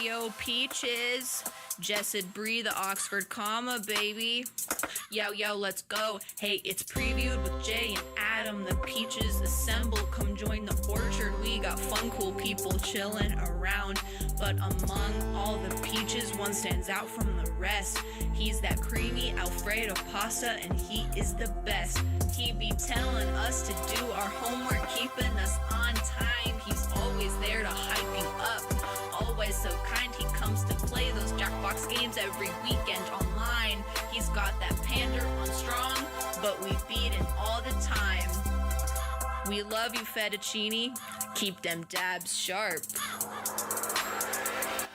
yo, Peaches. Jessid Bree, the Oxford comma, baby. Yo, yo, let's go. Hey, it's previewed with Jay and Adam. The Peaches assemble. Come join the orchard. We got fun, cool people chilling around. But among all the Peaches, one stands out from the rest. He's that creamy Alfredo pasta, and he is the best. He be telling us to do our homework, keeping us on time. He's always there to hype you up. Always so kind, he comes to play those Jackbox games every weekend online. He's got that pander on strong, but we beat him all the time. We love you, fettuccine. Keep them dabs sharp.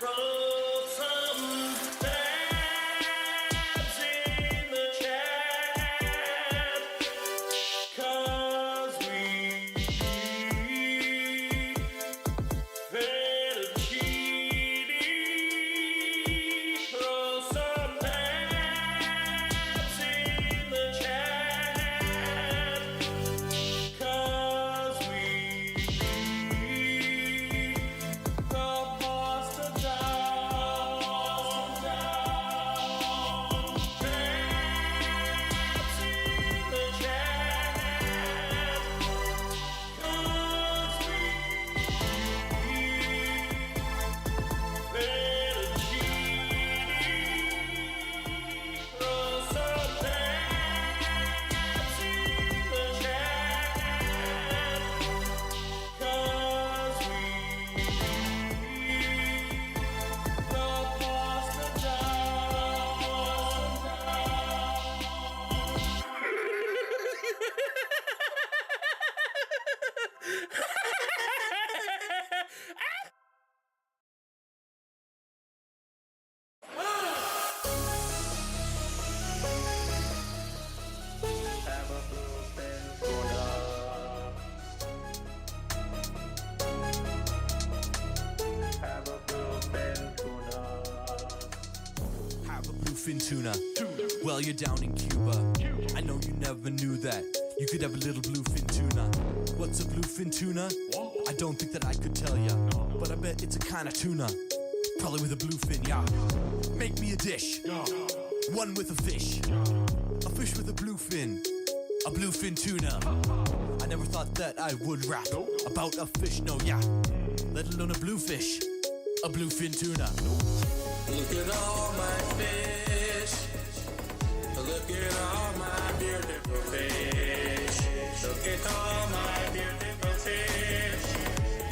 Roll some dabs in the chat, 'cause we fettuccine. Roll some dabs in the chat, 'cause we the pasta Have a bluefin tuna. Well, you're down in Cuba. I know you never knew that. You could have a little bluefin tuna. What's a bluefin tuna? I don't think that I could tell ya, but I bet it's a kind of tuna. Probably with a bluefin, yeah. Make me a dish. One with a fish. A fish with a bluefin. A bluefin tuna. I never thought that I would rap about a fish, no, yeah. Let alone a bluefish. A bluefin tuna. Look at all my fish. Look at all my beautiful fish. Look at all my beautiful fish.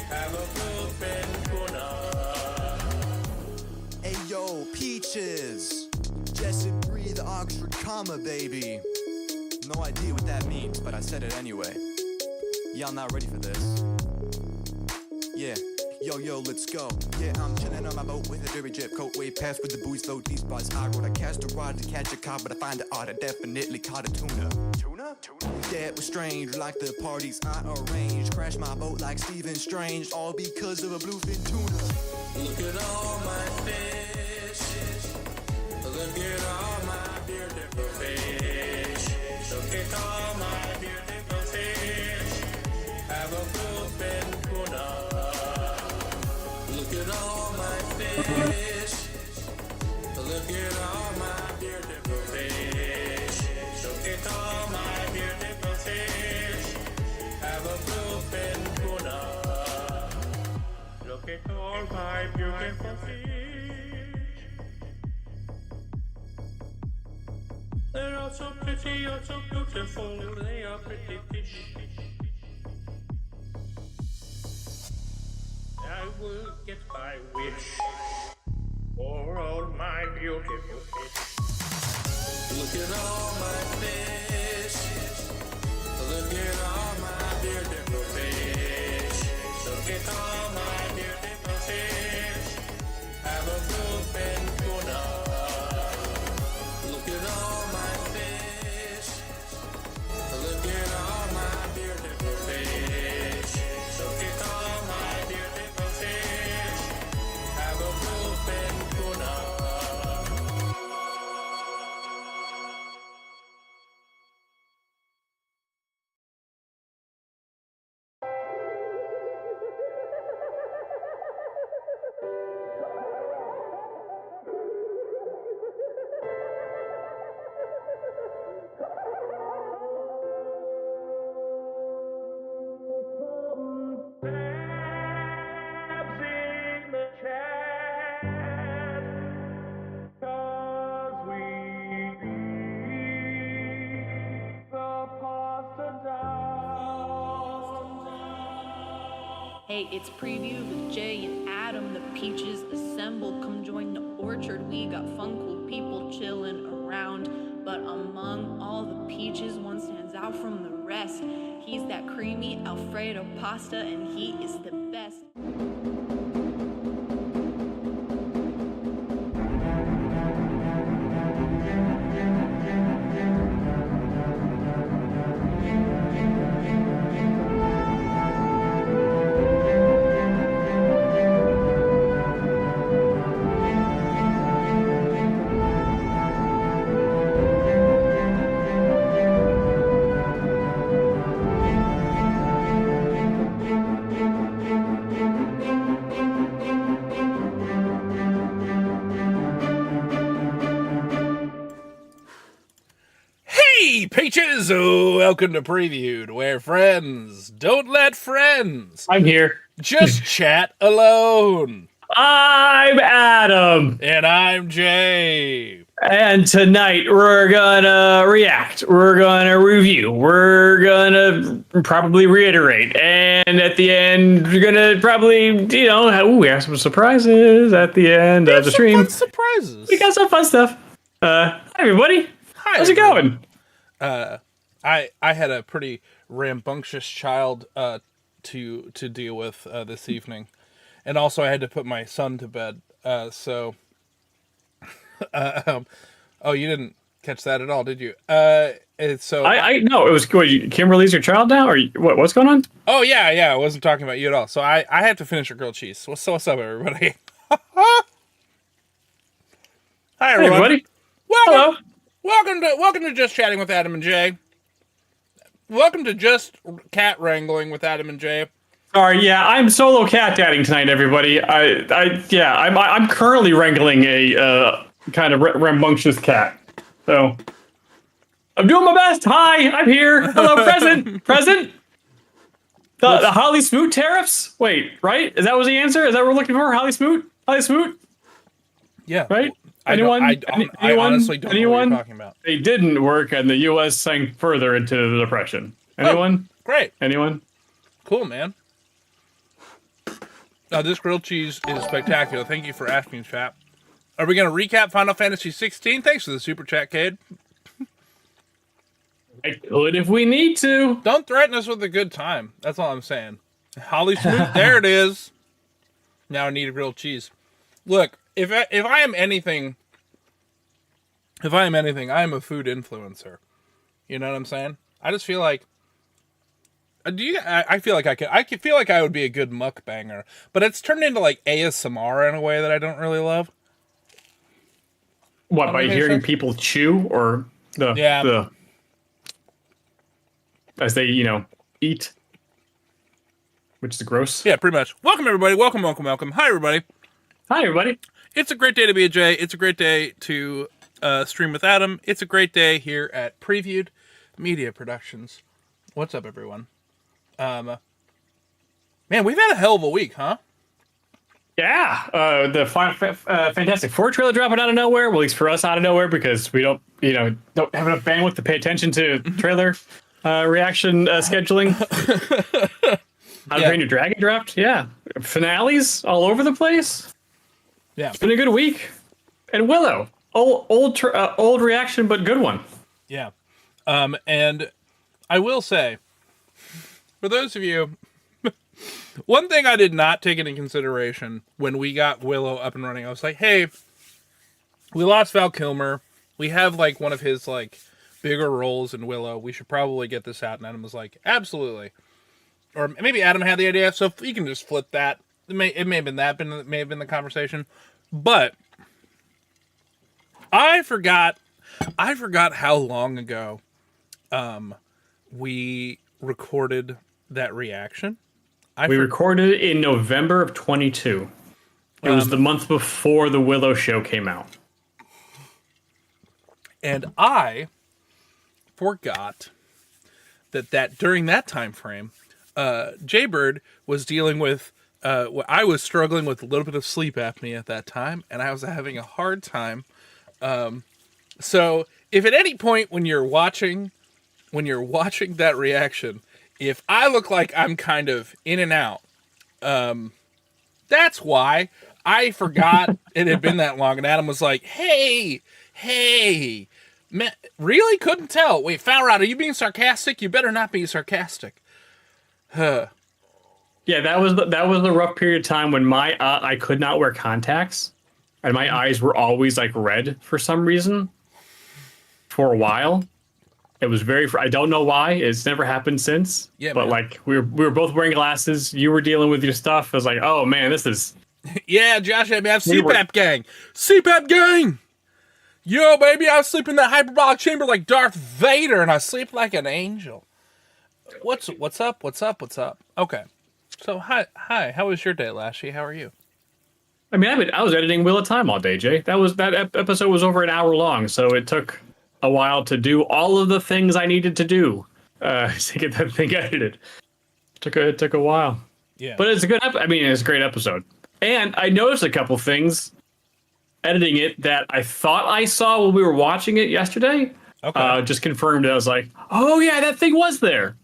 Have a bluefin tuna. Ayo, Peaches. Jessid Bree, the Oxford comma, baby. No idea what that means, but I said it anyway. Y'all not ready for this? Yeah. Yo, yo, let's go. Yeah, I'm chillin' on my boat with a dirty jet coat. Way past with the buoys float, these bars high road. I cast a rod to catch a cod, but I find it odd. I definitely caught a tuna. Tuna? Yeah, it was strange, like the parties I arranged. Crashed my boat like Stephen Strange, all because of a bluefin tuna. Look at all my fish. Look at all my beautiful fish. Look at all my beautiful fish. Have a bluefin tuna. Look at all my fish. Look at all my beautiful fish. Look at all my beautiful fish. Have a bluefin tuna. Look at all my beautiful fish. They're all so pretty, you're so beautiful. They are pretty fish. I will get my wish for all my beautiful fish. Look at all my fish. Look at all my beautiful fish. Look at all my beautiful fish. Have a bluefin tuna. Look at all my fish. Look at all my beautiful fish. Look at all my beautiful fish. Have a bluefin tuna. Hey, it's Preview with Jay and Adam. The peaches assemble. Come join the orchard. We got fun, cool people chilling around. But among all the peaches, one stands out from the rest. He's that creamy Alfredo pasta, and he is the best. Hey, Peaches! Welcome to Previewed, where friends don't let friends I'm here. just chat alone. I'm Adam. And I'm Jay. And tonight we're gonna react. We're gonna review. We're gonna probably reiterate. And at the end, we're gonna probably, we have some surprises at the end of the stream. Fun surprises. We got some fun stuff. Hi, everybody. Hi, How's it everyone. going? I had a pretty rambunctious child to deal with this evening, and also I had to put my son to bed. So, oh, you didn't catch that at all, did you? So I know it was good. Kimberly's your child now, or what's going on? Oh yeah, I wasn't talking about you at all. So I have to finish your grilled cheese. What's up, everybody? Hi, Hey, everyone. everybody. Welcome. Hello. Welcome to Just Chatting with Adam and Jay. Welcome to Just Cat Wrangling with Adam and Jay. Sorry, yeah, I'm solo cat dadding tonight, everybody. I'm currently wrangling a kind of rambunctious cat. So I'm doing my best. Hi, I'm here. Hello, present. The Holly Smoot tariffs. Wait, right? Is that was the answer? Is that what we're looking for? Holly Smoot. Yeah. Right? I honestly don't know what you're talking about. They didn't work, and the U.S. sank further into the depression. Anyone? Great. Anyone? Cool, man. This grilled cheese is spectacular. Thank you for asking, chat. Are we going to recap Final Fantasy 16? Thanks for the super chat, Cade. I could if we need to. Don't threaten us with a good time. That's all I'm saying. Holly Smoot, there it is. Now I need a grilled cheese. Look, if I am anything, I am a food influencer. You know what I'm saying? I just feel like, I feel like I would be a good mukbanger, but it's turned into like ASMR in a way that I don't really love. What, by hearing sense? people chew or the as they, eat, which is gross. Yeah, pretty much. Welcome everybody. Welcome. Hi everybody. Hi, everybody. It's a great day to be a Jay. It's a great day to stream with Adam. It's a great day here at Previewed Media Productions. What's up, everyone? Man, we've had a hell of a week, huh? Yeah, the Fantastic Four trailer dropping out of nowhere. Well, at least for us, out of nowhere, because we don't have enough bandwidth to pay attention to trailer reaction scheduling. How to Train Your Dragon dropped. Yeah, finales all over the place. Yeah, It's been a good week. And Willow, old reaction, but good one. yeah. And I will say, for those of you, one thing I did not take into consideration when we got Willow up and running, I was like, hey, we lost Val Kilmer. We have like one of his like bigger roles in Willow. We should probably get this out. And Adam was like, absolutely. Or maybe Adam had the idea, so you can just flip that. It may have been the conversation. But I forgot how long ago we recorded that reaction. We recorded it in November of 22. It was the month before the Willow show came out. And I forgot that during that time frame, Jaybird was dealing with, I was struggling with a little bit of sleep apnea at that time, and I was having a hard time. So if at any point when you're watching that reaction, if I look like I'm kind of in and out, That's why I forgot it had been that long. And Adam was like, hey, man, really couldn't tell. Wait, Falrod, are you being sarcastic? You better not be sarcastic. Huh. Yeah, that was the rough period of time when I could not wear contacts, and my eyes were always like red for some reason. For a while, it was I don't know why. It's never happened since. Yeah, but man. like we were both wearing glasses. You were dealing with your stuff. I was like, oh man, this is. Yeah, Josh had me have CPAP gang. CPAP gang. Yo, baby, I was sleeping in that hyperbolic chamber like Darth Vader, and I sleep like an angel. What's up? Okay. So hi. How was your day, Lashy? How are you? I mean, I was editing Wheel of Time all day, Jay. That episode was over an hour long, so it took a while to do all of the things I needed to do to get that thing edited. It took a while. Yeah. But it's a good. It's a great episode. And I noticed a couple things editing it that I thought I saw when we were watching it yesterday. Okay. Just confirmed. I was like, oh yeah, that thing was there.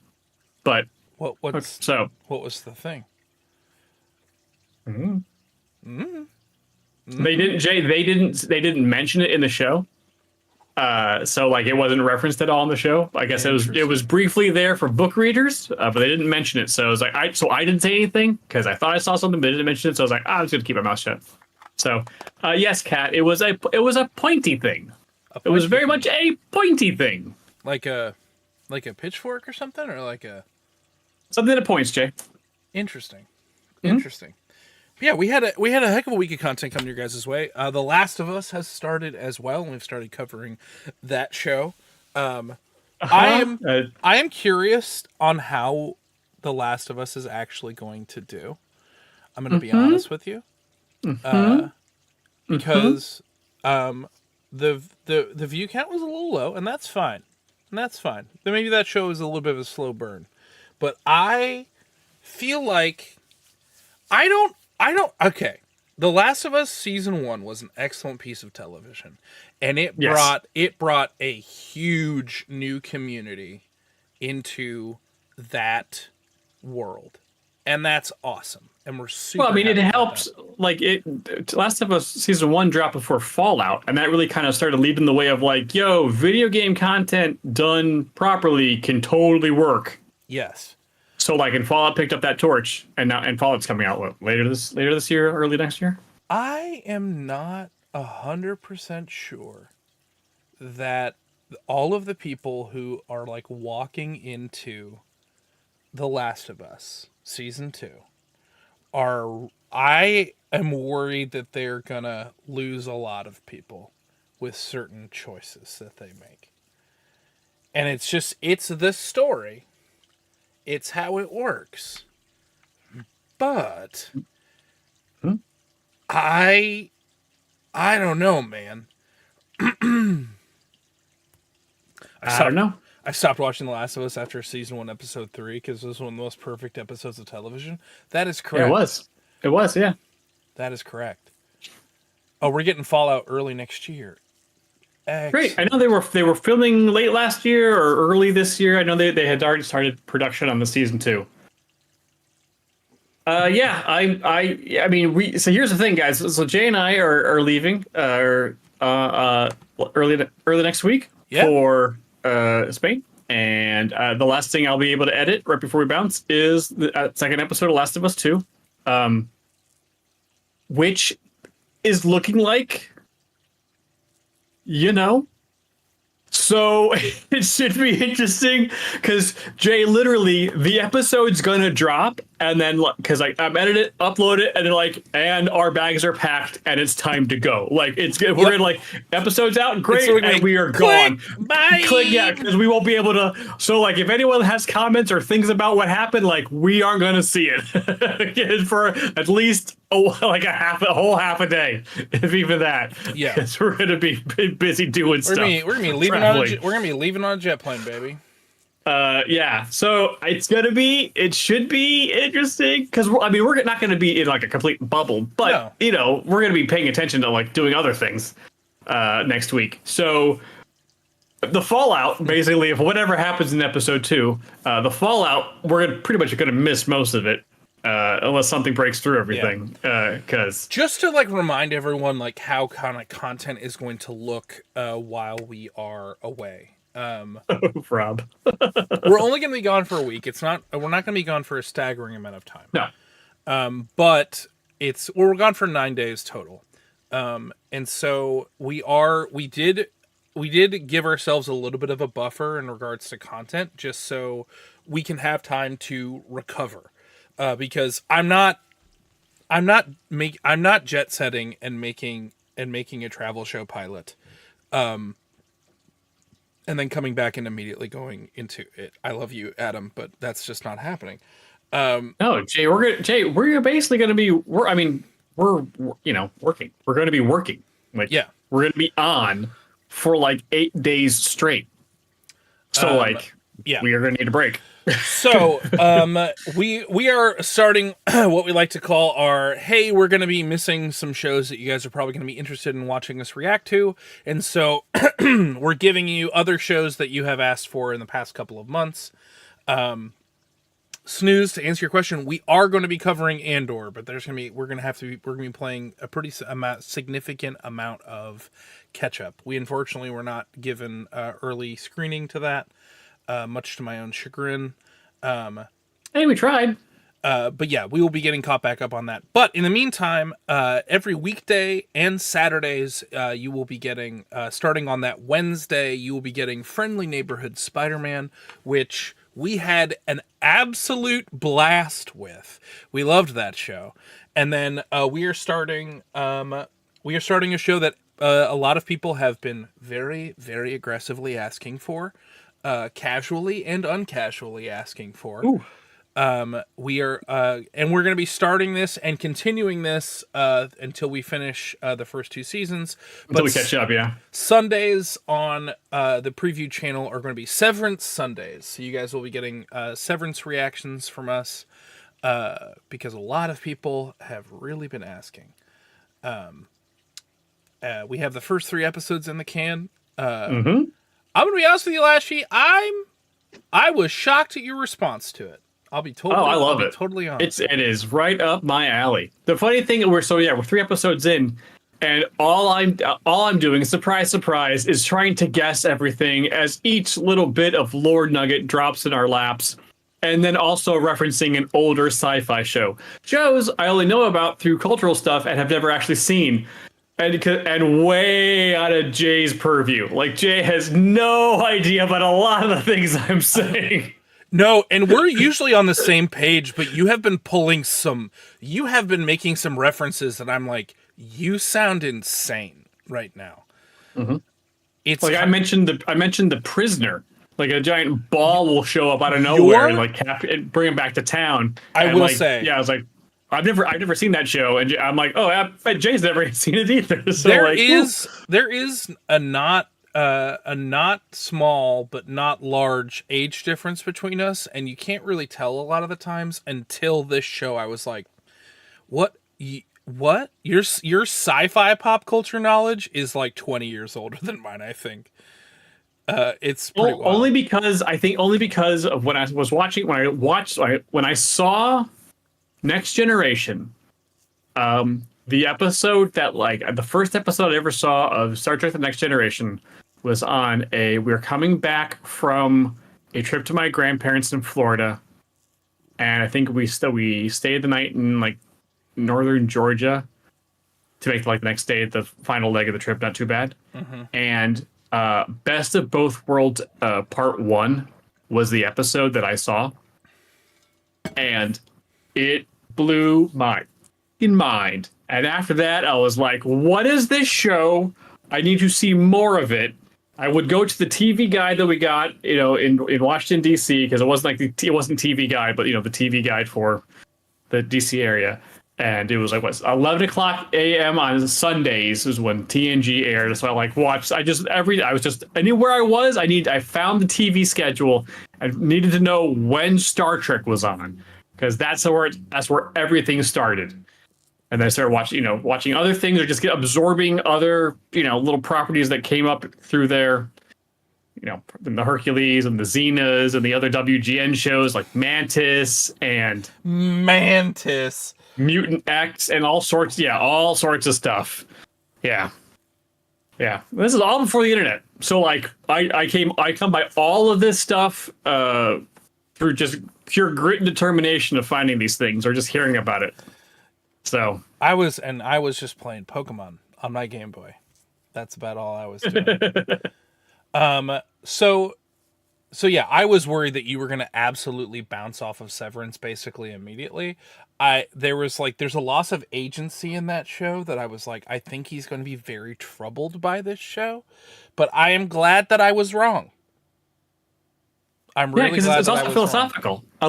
But What was the thing? They didn't mention it in the show. So like it wasn't referenced at all in the show. I guess it was briefly there for book readers, but they didn't mention it. So I was like, I didn't say anything because I thought I saw something, but they didn't mention it. So I was like, I'm just gonna keep my mouth shut. So yes, Kat, it was a pointy thing. It was very much a pointy thing. Like a pitchfork or something, or like a something that points, Jay. Interesting. Yeah, we had a heck of a week of content coming your guys' way. The Last of Us has started as well, and we've started covering that show. I am curious on how The Last of Us is actually going to do. I'm going to be honest with you, because the view count was a little low, and that's fine. Maybe that show is a little bit of a slow burn, but I feel like I don't. Okay, The Last of Us season 1 was an excellent piece of television, and it brought a huge new community into that world, and that's awesome. And we're super. Well, I mean, it happy about helps. Like Last of Us season 1 dropped before Fallout, and that really kind of started leading the way of like, yo, video game content done properly can totally work. Yes. So like, and Fallout picked up that torch, and Fallout's coming out later this year, early next year. I am not 100% sure that all of the people who are like walking into The Last of Us season 2 are. I am worried that they're gonna lose a lot of people with certain choices that they make, and it's the story. It's how it works. But I don't know, man. I don't know. I stopped watching The Last of Us after season 1, episode 3, because it was one of the most perfect episodes of television. That is correct. Yeah, it was, yeah. That is correct. Oh, we're getting Fallout early next year. Excellent. Great. I know they were filming late last year or early this year. I know they had already started production on the season 2. Yeah, I mean, so here's the thing, guys. So Jay and I are leaving early next week for Spain, and the last thing I'll be able to edit right before we bounce is the second episode of Last of Us 2, which is looking like, so it should be interesting because Jay, literally the episode's gonna drop, and then because I'm edit it, upload it, and then and our bags are packed and it's time to go. Like we're gonna episodes out, great, and we are gone. Bye. Click, yeah, because we won't be able to. So if anyone has comments or things about what happened, we aren't gonna see it for at least a whole half a day, if even that. Yeah, because we're gonna be busy doing stuff. We're gonna be leaving on a jet plane, baby. Yeah. So it should be interesting because we're not going to be in a complete bubble, but we're going to be paying attention to doing other things next week. So the fallout, basically, if whatever happens in episode 2, the fallout, we're pretty much going to miss most of it. unless something breaks through everything. Because just to like remind everyone like how kind of content is going to look while we are away. Rob, We're only going to be gone for a week. We're not going to be gone for a staggering amount of time. no. But we're gone for 9 days total. And so we did give ourselves a little bit of a buffer in regards to content, just so we can have time to recover. Because I'm not jet setting and making a travel show pilot. And then coming back and immediately going into it. I love you, Adam, but that's just not happening. No, Jay, we're basically going to be, working. We're going to be working. Like, Yeah. we're going to be on for like 8 days straight. So yeah. we are going to need a break. So, we are starting what we like to call our, hey, we're going to be missing some shows that you guys are probably going to be interested in watching us react to. And so we're giving you other shows that you have asked for in the past couple of months. Snooze, to answer your question, we are going to be covering Andor, but we're going to be playing a pretty significant amount of catch up. We unfortunately were not given early screening to that. Much to my own chagrin. Hey, we tried. But yeah, we will be getting caught back up on that. But in the meantime, every weekday and Saturdays, you will be getting, starting on that Wednesday, you will be getting Friendly Neighborhood Spider-Man, which we had an absolute blast with. We loved that show. And then we are starting a show that a lot of people have been very, very aggressively asking for. Casually and uncasually asking for. Ooh. We are, and we're going to be starting this and continuing this until we finish the first 2 seasons. Until we catch up, yeah. Sundays on the preview channel are going to be Severance Sundays. So you guys will be getting Severance reactions from us because a lot of people have really been asking. We have the first 3 episodes in the can. I'm gonna be honest with you, Lashy. I was shocked at your response to it. I'll be totally. I love it. Totally honest. It is right up my alley. The funny thing, we're 3 episodes in, and all I'm doing, surprise, surprise, is trying to guess everything as each little bit of lore nugget drops in our laps, and then also referencing an older sci-fi shows I only know about through cultural stuff and have never actually seen. And way out of Jay's purview. Like, Jay has no idea about a lot of the things I'm saying. No, and we're usually on the same page, but you have been making some references that I'm like, you sound insane right now. Mm-hmm. It's like I mentioned the prisoner. Like a giant ball will show up out of nowhere and bring him back to town. I will say, yeah, I was like, I've never seen that show, and I'm like, oh, I bet Jay's never seen it either. So there is a not small but not large age difference between us, and you can't really tell a lot of the times until this show. I was like, what? Your sci-fi pop culture knowledge is like 20 years older than mine, I think. It's pretty wild. Only because of when I saw Next Generation, the episode that the first episode I ever saw of Star Trek: The Next Generation was on we were coming back from a trip to my grandparents in Florida, and I think we stayed the night in like northern Georgia to make the next day the final leg of the trip not too bad. Mm-hmm. And Best of Both Worlds Part 1 was the episode that I saw, and it blew my mind. And after that, I was like, what is this show? I need to see more of it. I would go to the TV guide that we got, in Washington, D.C., because it wasn't it wasn't TV guide, but, the TV guide for the D.C. area. And it was 11 o'clock a.m. on Sundays is when TNG aired. So I watched, I was just anywhere I was, I found the TV schedule. I needed to know when Star Trek was on, because that's where everything started. And then I started watching other things, or just absorbing other, little properties that came up through there. the Hercules and the Xenas and the other WGN shows like Mantis and Mantis, Mutant X and all sorts of stuff. Yeah. This is all before the internet. So like I come by all of this stuff through just pure grit and determination of finding these things or just hearing about it. So I was just playing Pokemon on my Game Boy. That's about all I was doing. So yeah, I was worried that you were going to absolutely bounce off of Severance basically immediately. There's a loss of agency in that show that I was like, I think he's going to be very troubled by this show, but I am glad that I was wrong. I'm really glad it's that I also was philosophical. Wrong. I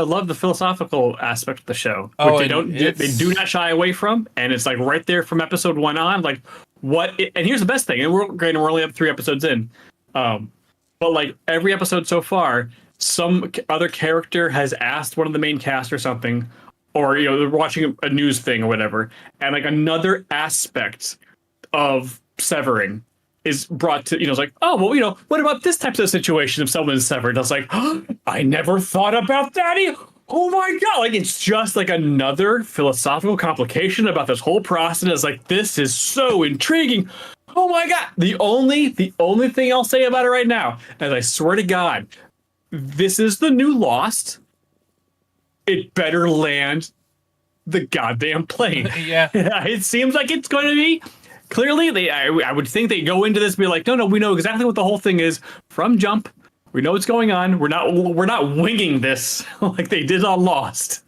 love the philosophical aspect of the show, Oh, which they do not shy away from, and it's like right there from episode 1 on. Like and here's the best thing, and we're only up 3 episodes in, but like every episode so far, some other character has asked one of the main cast or something, or they're watching a news thing or whatever, and like another aspect of severing is brought to, it's like, oh, well, what about this type of situation if someone is severed? I was like, oh, I never thought about that. Oh my God. Like, it's just like another philosophical complication about this whole process. It's like, this is so intriguing. Oh my God. The only thing I'll say about it right now, and I swear to God, this is the new Lost. It better land the goddamn plane. Yeah. It seems like it's going to be. Clearly, I would think they go into this and be like, no, we know exactly what the whole thing is from jump. We know what's going on. We're not winging this like they did on Lost,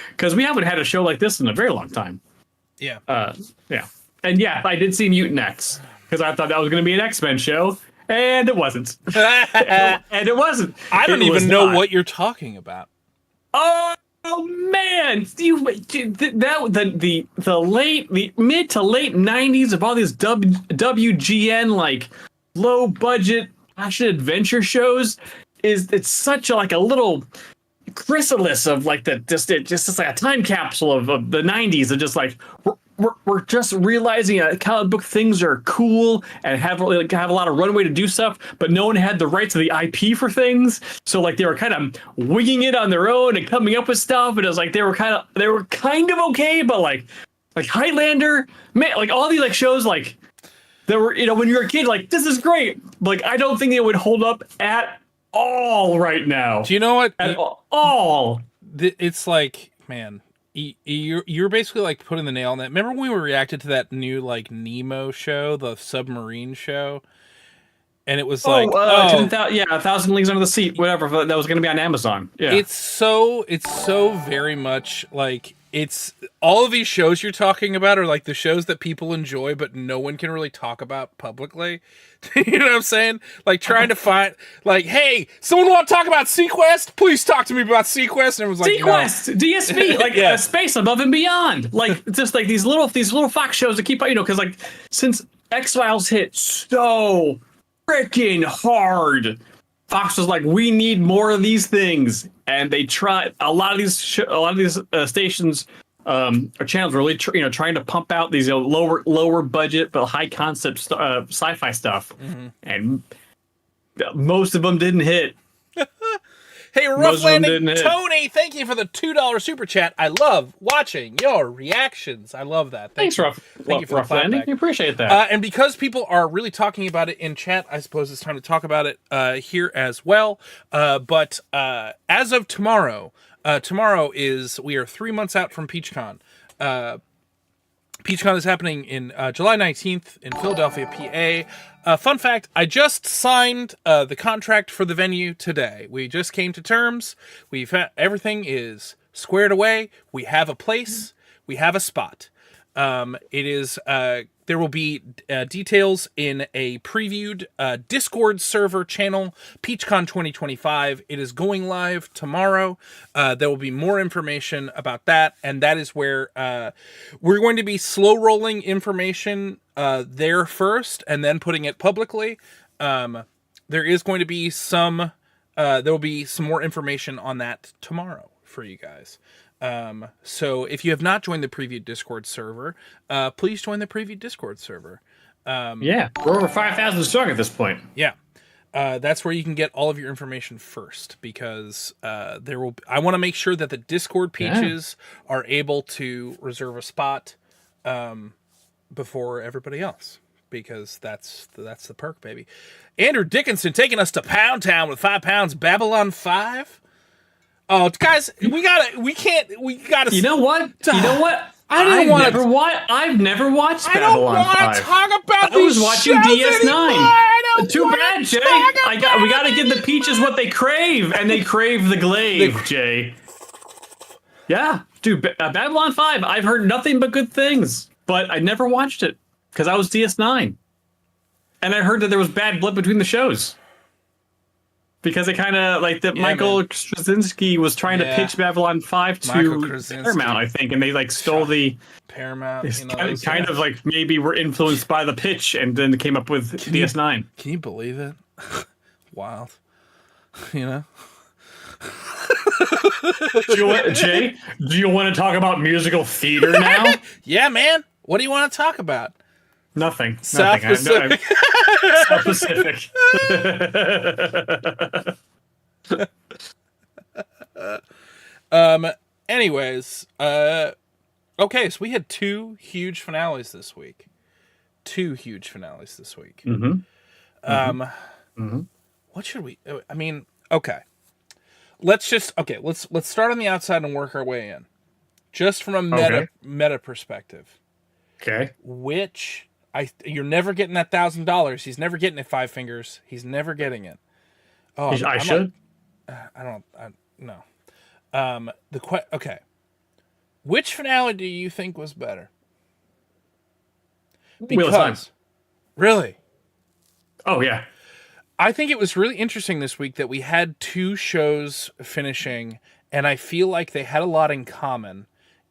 because we haven't had a show like this in a very long time. Yeah. And yeah, I did see Mutant X because I thought that was going to be an X-Men show, and it wasn't. And it wasn't. I don't even know what you're talking about. Oh man, the mid to late 90s of all these WGN like low budget action adventure shows it's such a little chrysalis of like just like a time capsule of the 90s, and just like we're just realizing comic book things are cool and have a lot of runway to do stuff, but no one had the rights to the IP for things, so like they were kind of winging it on their own and coming up with stuff, and it was like they were kind of okay, but like Highlander, man, like all these like shows like that were, when you're a kid, like this is great, like I don't think it would hold up at all right now. Do you know what? At all. It's like, man, you're basically like putting the nail on that. Remember when we reacted to that new like Nemo show, the submarine show? And it was like, 1,000 Leagues Under the Sea, whatever, that was going to be on Amazon. Yeah. It's so very much like, it's all of these shows you're talking about are like the shows that people enjoy, but no one can really talk about publicly. You know what I'm saying? Like trying to find, like, hey, someone want to talk about Sequest? Please talk to me about Sequest. And everyone's like, Sequest, no. DSP, like Space Above and Beyond, like just like these little Fox shows that keep, because like since X-Files hit so freaking hard, Fox was like, we need more of these things, and they tried. A lot of these stations or channels really trying to pump out these lower budget but high concept sci-fi stuff, and most of them didn't hit. Hey, Rough Landing Tony, thank you for the $2 super chat. I love watching your reactions. I love that. Thanks, Rough. Thank you for Rough Landing. We appreciate that. And because people are really talking about it in chat, I suppose it's time to talk about it here as well. But as of tomorrow, we are 3 months out from PeachCon. PeachCon is happening in July 19th in Philadelphia, PA. Fun fact, I just signed the contract for the venue today. We just came to terms. Everything is squared away. We have a place. We have a spot. There will be details in a previewed Discord server channel, PeachCon 2025. It is going live tomorrow. There will be more information about that, and that is where we're going to be slow rolling information there first, and then putting it publicly. There is going to be there will be some more information on that tomorrow for you guys. So if you have not joined the preview Discord server, please join the preview Discord server. Yeah, we're over 5,000 strong at this point. Yeah. that's where you can get all of your information first, because I want to make sure that the Discord peaches are able to reserve a spot before everybody else, because that's the perk, baby. Andrew Dickinson taking us to Pound Town with 5 pounds. Babylon 5. Oh, guys, we gotta. You know what? I've never watched I don't Babylon want 5. to talk about I was these watching shows DS9. anymore. I don't Too wanna bad, Jay. talk We gotta give the peaches what they crave, and they crave the glaive, Jay. Yeah, dude, Babylon 5. I've heard nothing but good things, but I never watched it because I was DS9, and I heard that there was bad blood between the shows. Because it kind of like that Michael Straczynski was trying to pitch Babylon 5 to Paramount, I think, and they like stole the Paramount. Kind of like maybe were influenced by the pitch and then came up with DS9. Can you believe it? Wild. You know? Jay, do you want to talk about musical theater now? Yeah, man. What do you want to talk about? Nothing. South Pacific. South Pacific. Anyways, okay, so we had 2 huge finales this week. What should we? I mean, okay. Let's start on the outside and work our way in, just from a meta perspective. Okay. You're never getting that $1,000. He's never getting it, Five Fingers. He's never getting it. Oh, I should. No. Okay. Which finale do you think was better? Wheel of Time. Really? Oh yeah. I think it was really interesting this week that we had 2 shows finishing, and I feel like they had a lot in common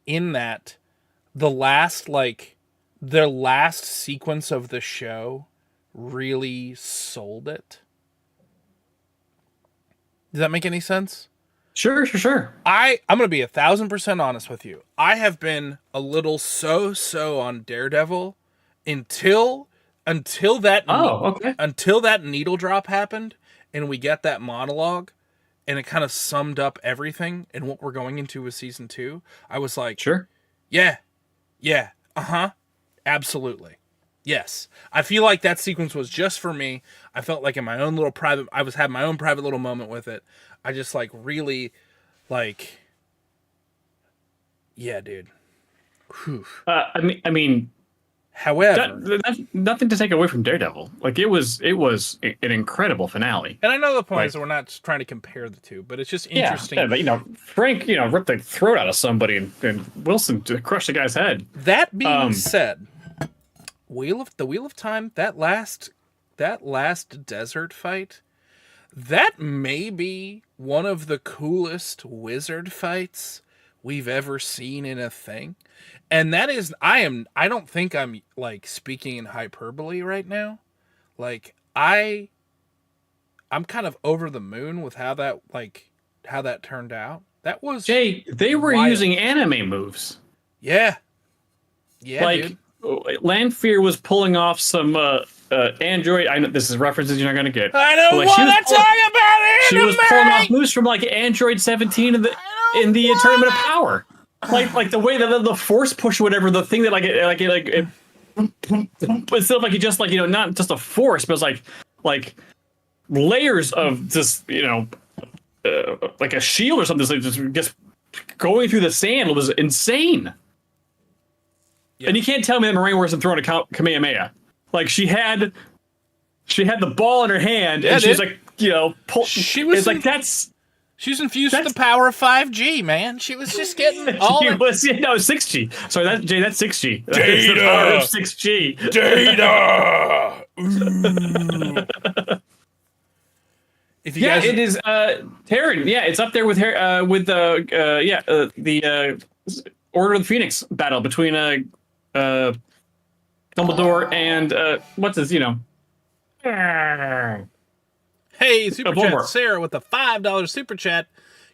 in that their last sequence of the show really sold it. Does that make any sense? Sure. I'm going to be 1,000% honest with you. I have been a little so on Daredevil until that needle drop happened and we get that monologue and it kind of summed up everything and what we're going into with season 2. I was like, sure. Yeah. Absolutely. Yes. I feel like that sequence was just for me. I felt like in my own little private, had my own private little moment with it. I just really yeah, dude. Whew. I mean, however, that's nothing to take away from Daredevil. Like it was an incredible finale. And I know the point is that we're not trying to compare the two, but it's just interesting. Yeah, but Frank, ripped the throat out of somebody, and Wilson crushed the guy's head. That being said, the Wheel of Time, that last desert fight, that may be one of the coolest wizard fights we've ever seen in a thing. And that is, I don't think I'm speaking in hyperbole right now. I'm kind of over the moon with how that turned out. That was Jay, they were wild. Using anime moves. Yeah. Dude. Lanfear was pulling off some android. I know this is references you're not gonna get. I don't want to talk about it. She was pulling off moves from Android 17 in the Tournament of Power. Like the way that the force push, whatever, the thing that it instead of it just not just a force, but it's like layers of just like a shield or something, just going through the sand was insane. Yeah. And you can't tell me that Moraine wasn't throwing a Kamehameha. She had the ball in her hand, and she was she was She's infused with the power of 5G, man. She was just getting all. 6G. Sorry, that's 6G. Data. It's the power of 6G. Data. If you guys... it is Terran. Yeah, it's up there with the Order of the Phoenix battle between Dumbledore and what's his Hey, Super Chat Sarah with the $5 Super Chat.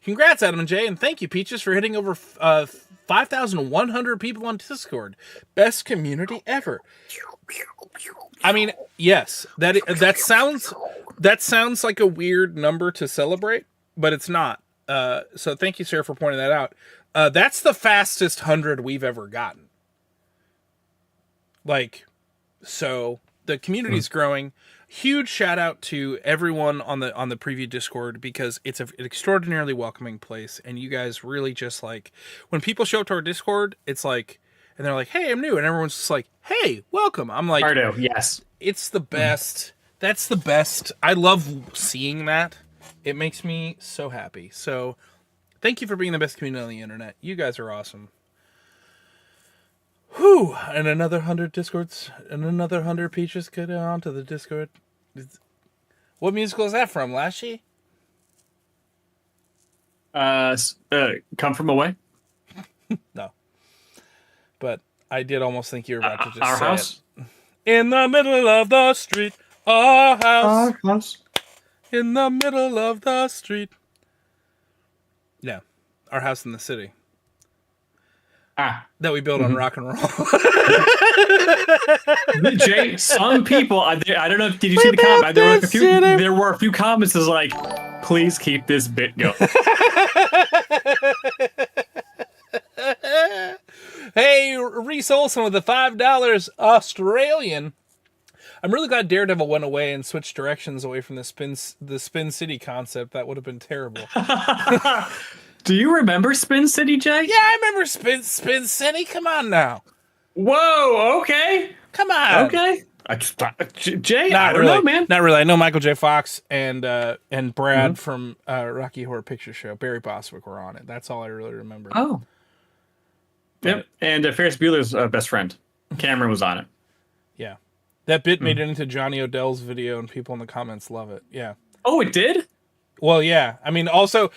Congrats, Adam and Jay, and thank you, Peaches, for hitting over 5,100 people on Discord. Best community ever. I mean, yes, that sounds That sounds like a weird number to celebrate, but it's not. So thank you, Sarah, for pointing that out. That's the fastest 100 we've ever gotten. Like, so the community's growing. Huge shout out to everyone on the preview Discord, because it's an extraordinarily welcoming place, and you guys really just like, when people show up to our Discord, it's like, and they're like, "Hey, I'm new," and everyone's just like, "Hey, welcome." I'm like, Ardo, yes. it's the best. That's the best. I love seeing that. It makes me so happy. So thank you for being the best community on the internet. You guys are awesome. Whew. And another 100 Discords and another 100 Peaches get onto the Discord. What musical is that from, Lashy? Come From Away? No. But I did almost think you were about to just Our say House? it. In the middle of the street, our house. Our House. In the middle of the street. Yeah. Our house in the city. That we built on rock and roll. Jay, some people, I don't know, did you see the comment? There were a few comments that's like, please keep this bit going. Hey, Reese Olson with the $5 Australian. I'm really glad Daredevil went away and switched directions away from the Spin City concept. That would have been terrible. Do you remember Spin City, Jay? Yeah, I remember Spin City. Come on now. Whoa, okay. Come on. Okay. Jay, Not I don't really, know, man. Not really. I know Michael J. Fox and Brad from Rocky Horror Picture Show, Barry Bostwick, were on it. That's all I really remember. Oh. Yep. And Ferris Bueller's best friend, Cameron, was on it. Yeah. That bit made it into Johnny Odell's video, and people in the comments love it. Yeah. Oh, it did? Well, yeah. I mean, also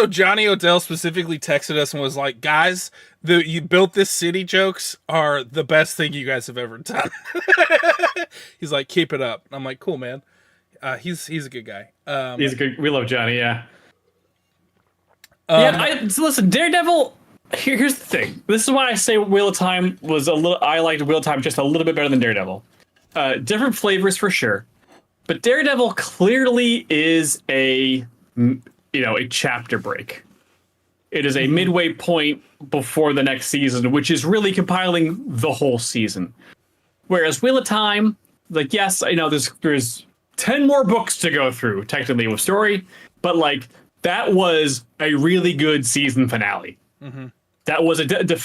Johnny Odell specifically texted us and was like, "Guys, you built this city jokes are the best thing you guys have ever done." He's like, "Keep it up." I'm like, "Cool, man." He's a good guy. He's a good. We love Johnny. Yeah. So listen, Daredevil. Here's the thing. This is why I say Wheel of Time was a little. I liked Wheel of Time just a little bit better than Daredevil. Different flavors for sure. But Daredevil clearly is a chapter break. It is a midway point before the next season, which is really compiling the whole season. Whereas Wheel of Time, like, yes, I know there's 10 more books to go through, technically, with story, but like that was a really good season finale. That was a definitive